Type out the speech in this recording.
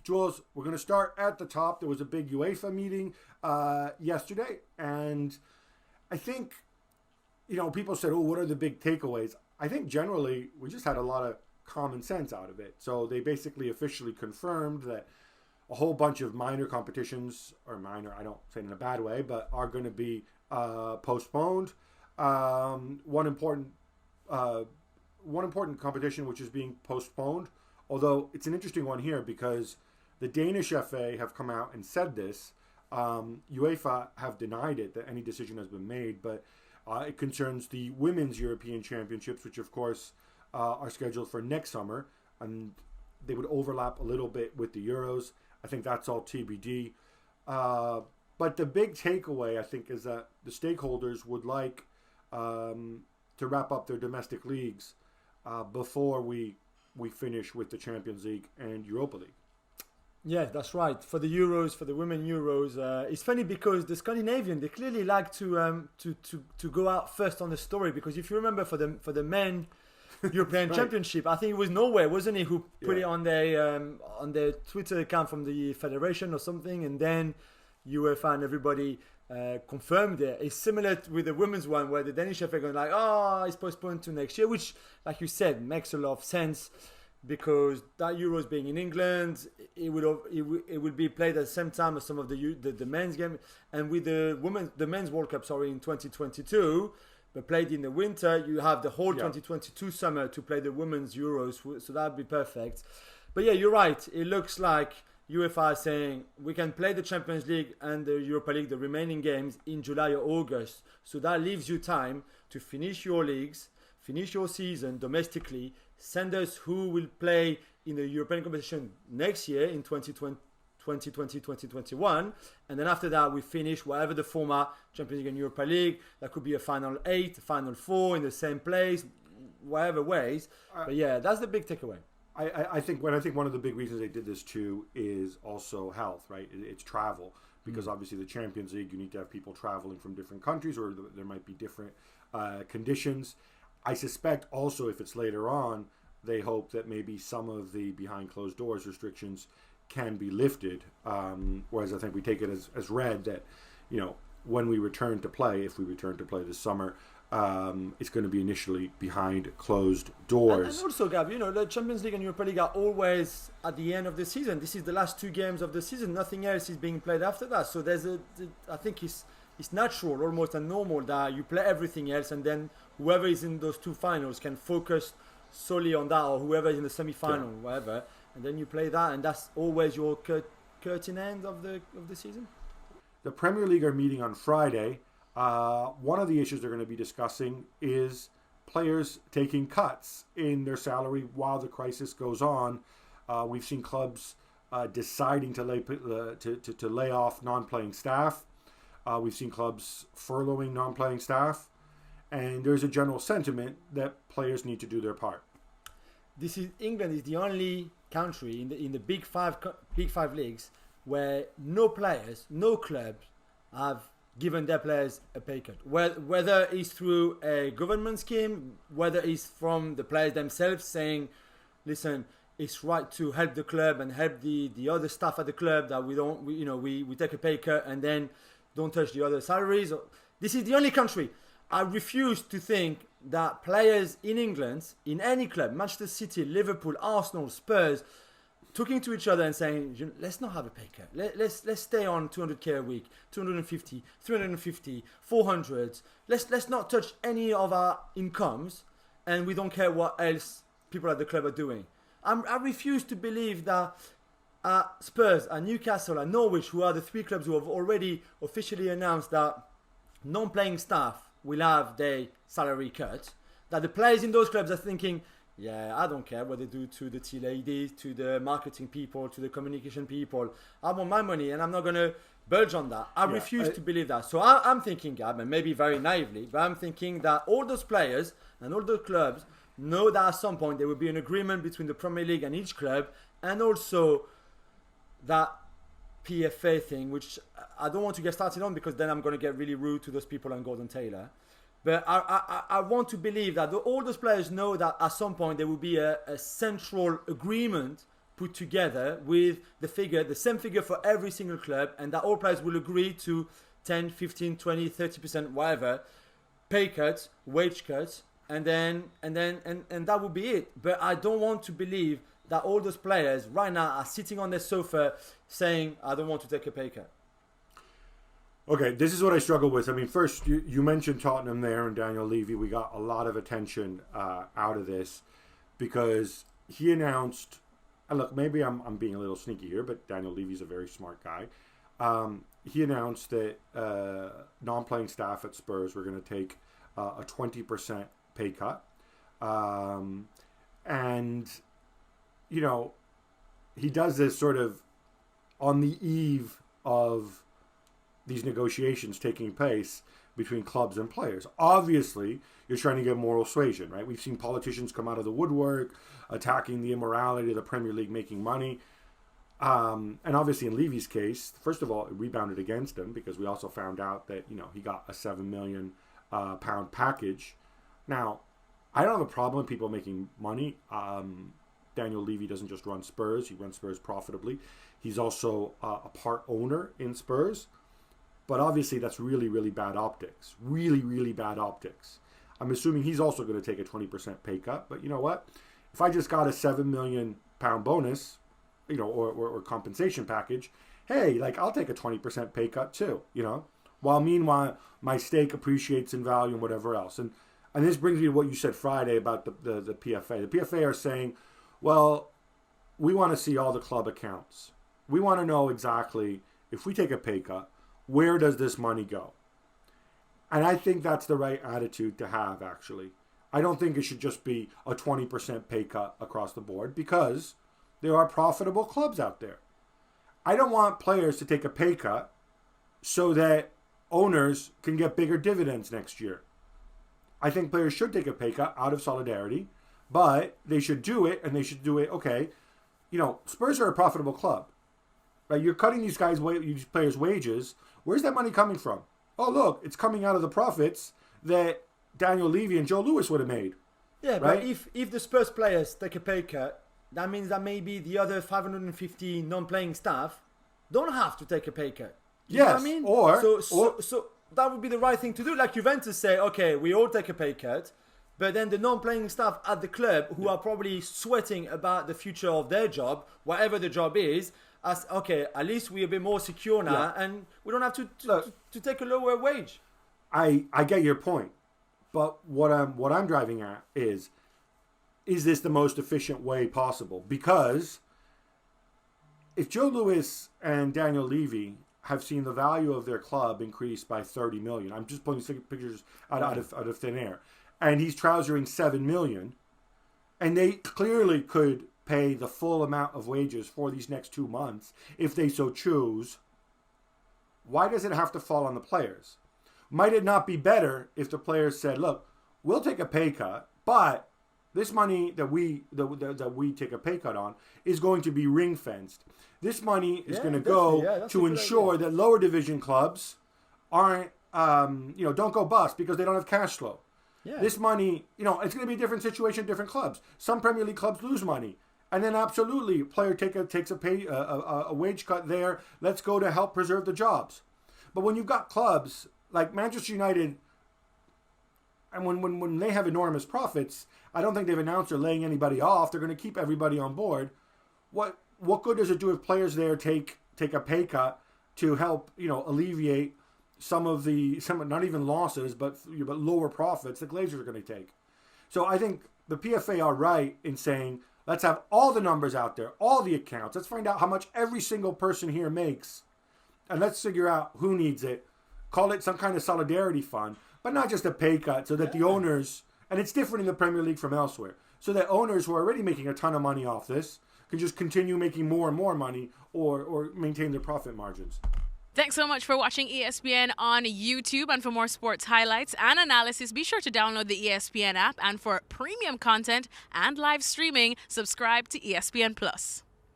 Jules, we're going to start at the top. There was a big UEFA meeting yesterday, and I think, people said, what are the big takeaways? I think generally we just had a lot of common sense out of it. So they basically officially confirmed that a whole bunch of minor competitions, or minor, I don't say it in a bad way, but are going to be postponed. One important competition which is being postponed, although it's an interesting one here because the Danish FA have come out and said this. UEFA have denied it, that any decision has been made, but it concerns the Women's European Championships, which of course are scheduled for next summer, and they would overlap a little bit with the Euros. I think that's all TBD. But the big takeaway, I think, is that the stakeholders would like to wrap up their domestic leagues before we finish with the Champions League and Europa League. Yeah, that's right. For the Euros, for the Women Euros, it's funny because the Scandinavian, they clearly like to go out first on the story, because if you remember for the men European right. Championship, I think it was Norway, wasn't it, who put it on their Twitter account from the federation or something, and then UEFA and everybody confirmed it. It's similar with the women's one, where the Danish FA going like, it's postponed to next year, which, like you said, makes a lot of sense, because that Euros being in England, it would be played at the same time as some of the men's game, and with the men's World Cup, in 2022. But played in the winter, you have the whole 2022 summer to play the Women's Euros, so that would be perfect. But yeah, you're right. It looks like UEFA is saying we can play the Champions League and the Europa League, the remaining games, in July or August. So that leaves you time to finish your leagues, finish your season domestically, send us who will play in the European competition next year in 2020-2021, and then after that we finish whatever the format, Champions League and Europa League. That could be a final 8, a final 4 in the same place, whatever ways. But yeah, that's the big takeaway. I think one of the big reasons they did this too is also health, right? It's travel, because obviously the Champions League, you need to have people traveling from different countries, or there might be different conditions. I suspect also, if it's later on, they hope that maybe some of the behind closed doors restrictions can be lifted, whereas I think we take it as read that, when we return to play, if we return to play this summer, it's going to be initially behind closed doors. And also, Gab, the Champions League and Europa League are always at the end of the season. This is the last 2 games of the season. Nothing else is being played after that. So I think it's natural, almost and normal, that you play everything else, and then whoever is in those 2 finals can focus solely on that, or whoever is in the semi-final, whatever. And then you play that, and that's always your curtain end of the season. The Premier League are meeting on Friday. One of the issues they're going to be discussing is players taking cuts in their salary while the crisis goes on. We've seen clubs deciding to lay off non-playing staff. We've seen clubs furloughing non-playing staff, and there's a general sentiment that players need to do their part. England is the only country in the big five leagues where no players, no clubs have given their players a pay cut. Whether it's through a government scheme, whether it's from the players themselves saying, listen, it's right to help the club and help the other staff at the club, that we take a pay cut and then don't touch the other salaries. This is the only country. I refuse to think that players in England, in any club, Manchester City, Liverpool, Arsenal, Spurs, talking to each other and saying, let's not have a pay cut. Let's stay on 200k a week, 250, 350, 400. Let's not touch any of our incomes, and we don't care what else people at the club are doing. I refuse to believe that Spurs and Newcastle and Norwich, who are the 3 clubs who have already officially announced that non-playing staff will have their salary cut, that the players in those clubs are thinking, I don't care what they do to the tea ladies, to the marketing people, to the communication people. I want my money, and I'm not going to budge on that. I refuse to believe that. So I'm thinking, Gab, and maybe very naively, but I'm thinking that all those players and all those clubs know that at some point there will be an agreement between the Premier League and each club, and also that PFA thing, which I don't want to get started on, because then I'm going to get really rude to those people and Gordon Taylor. But I want to believe that all those players know that at some point there will be a central agreement put together with the same figure for every single club, and that all players will agree to 10, 15, 20, 30%, whatever, pay cuts, wage cuts, and that would be it. But I don't want to believe that all those players right now are sitting on their sofa saying, I don't want to take a pay cut. Okay, this is what I struggle with. I mean, first, you mentioned Tottenham there and Daniel Levy. We got a lot of attention out of this because he announced, and look, maybe I'm being a little sneaky here, but Daniel Levy's a very smart guy. He announced that non-playing staff at Spurs were going to take a 20% pay cut. And, you know, he does this sort of on the eve of these negotiations taking place between clubs and players. Obviously, you're trying to get moral suasion, right? We've seen politicians come out of the woodwork attacking the immorality of the Premier League making money. And obviously in Levy's case, first of all, it rebounded against him because we also found out that, you know, he got a £7 million pound package. Now, I don't have a problem with people making money. Daniel Levy doesn't just run Spurs. He runs Spurs profitably. He's also a part owner in Spurs. But obviously that's really, really bad optics. Really, really bad optics. I'm assuming he's also going to take a 20% pay cut. But you know what? If I just got a £7 million bonus, you know, or compensation package, hey, like I'll take a 20% pay cut too, you know, while meanwhile my stake appreciates in value and whatever else. And this brings me to what you said Friday about the PFA. The PFA are saying, well, we want to see all the club accounts. We want to know exactly if we take a pay cut, where does this money go? And I think that's the right attitude to have, actually. I don't think it should just be a 20% pay cut across the board because there are profitable clubs out there. I don't want players to take a pay cut so that owners can get bigger dividends next year. I think players should take a pay cut out of solidarity, but they should do it, and they should do it, okay, you know, Spurs are a profitable club. Right? You're cutting these players' wages. Where's that money coming from? Oh, look, it's coming out of the profits that Daniel Levy and Joe Lewis would have made. Yeah, right? But if the Spurs players take a pay cut, that means that maybe the other 550 non-playing staff don't have to take a pay cut. You know what I mean? So that would be the right thing to do. Like Juventus say, okay, we all take a pay cut, but then the non-playing staff at the club who are probably sweating about the future of their job, whatever the job is, as okay, at least we're a bit more secure now, and we don't have to take a lower wage. I get your point, but what I'm driving at is this the most efficient way possible? Because if Joe Lewis and Daniel Levy have seen the value of their club increase by 30 million, I'm just pulling pictures out of thin air, and he's trousering 7 million, and they clearly could pay the full amount of wages for these next 2 months if they so choose, why does it have to fall on the players? Might it not be better if the players said, look, we'll take a pay cut, but this money that we take a pay cut on is going to be ring fenced. This money is going to go to ensure that lower division clubs aren't, don't go bust because they don't have cash flow. Yeah. This money, it's going to be a different situation, different clubs. Some Premier League clubs lose money. And then absolutely, a player takes a wage cut there. Let's go to help preserve the jobs. But when you've got clubs like Manchester United, and when they have enormous profits, I don't think they've announced they're laying anybody off. They're going to keep everybody on board. What good does it do if players there take a pay cut to help alleviate some not even losses but lower profits the Glazers are going to take? So I think the PFA are right in saying, let's have all the numbers out there, all the accounts. Let's find out how much every single person here makes. And let's figure out who needs it. Call it some kind of solidarity fund, but not just a pay cut so that the owners, and it's different in the Premier League from elsewhere, so that owners who are already making a ton of money off this can just continue making more and more money or maintain their profit margins. Thanks so much for watching ESPN on YouTube. And for more sports highlights and analysis, be sure to download the ESPN app. And for premium content and live streaming, subscribe to ESPN Plus.